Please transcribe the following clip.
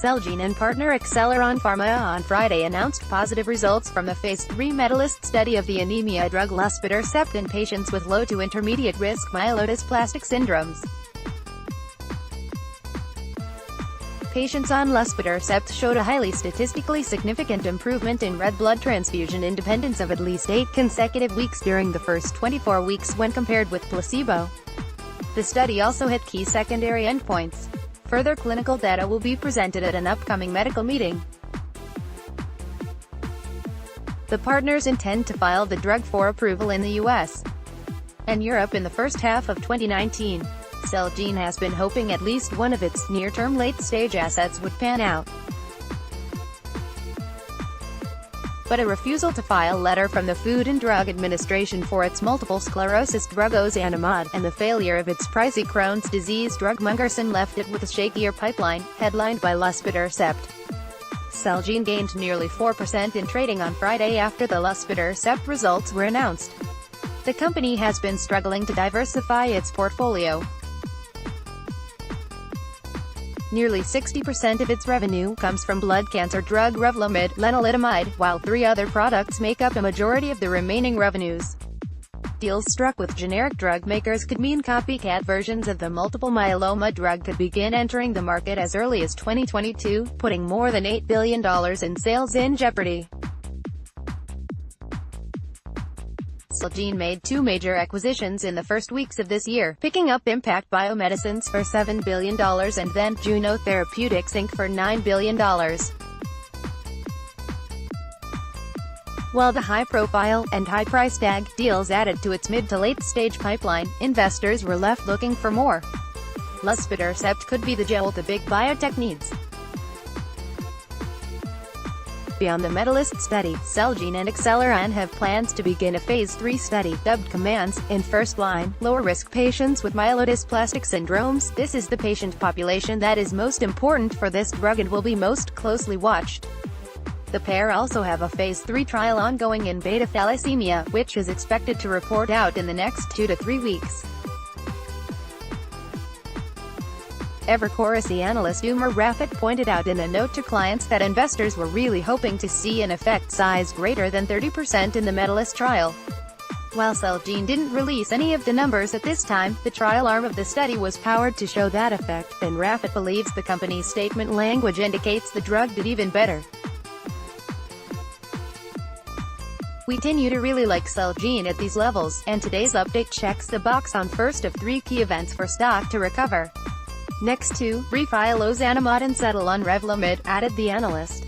Celgene and partner Acceleron Pharma on Friday announced positive results from the Phase 3 MEDALIST study of the anemia drug luspatercept in patients with low to intermediate risk myelodysplastic syndromes. Patients on luspatercept showed a highly statistically significant improvement in red blood transfusion independence of at least 8 consecutive weeks during the first 24 weeks when compared with placebo. The study also hit key secondary endpoints. Further clinical data will be presented at an upcoming medical meeting. The partners intend to file the drug for approval in the US and Europe in the first half of 2019. Celgene has been hoping at least one of its near-term late-stage assets would pan out. But a refusal to file letter from the Food and Drug Administration for its multiple sclerosis drug ozanimod, and the failure of its pricey Crohn's disease drug Mungerson left it with a shakier pipeline, headlined by luspatercept. Celgene gained nearly 4% in trading on Friday after the luspatercept results were announced. The company has been struggling to diversify its portfolio. Nearly 60% of its revenue comes from blood cancer drug Revlimid, lenalidomide, while 3 other products make up a majority of the remaining revenues. Deals struck with generic drug makers could mean copycat versions of the multiple myeloma drug could begin entering the market as early as 2022, putting more than $8 billion in sales in jeopardy. Celgene made 2 major acquisitions in the first weeks of this year, picking up Impact Biomedicines for $7 billion and then Juno Therapeutics Inc. for $9 billion. While the high-profile and high-price tag deals added to its mid to late-stage pipeline, investors were left looking for more. Luspatercept could be the gel the big biotech needs. Beyond the MEDALIST study, Celgene and Acceleron have plans to begin a Phase 3 study, dubbed COMMANDS, in first-line, lower-risk patients with myelodysplastic syndromes. This is the patient population that is most important for this drug and will be most closely watched. The pair also have a Phase 3 trial ongoing in beta thalassemia, which is expected to report out in the next 2 to 3 weeks. Evercore's analyst Umar Rafat pointed out in a note to clients that investors were really hoping to see an effect size greater than 30% in the MEDALIST trial. While Celgene didn't release any of the numbers at this time, the trial arm of the study was powered to show that effect, and Rafat believes the company's statement language indicates the drug did even better. We continue to really like Celgene at these levels, and today's update checks the box on first of 3 key events for stock to recover. Next to refile ozanimod and settle on Revlimid, added the analyst.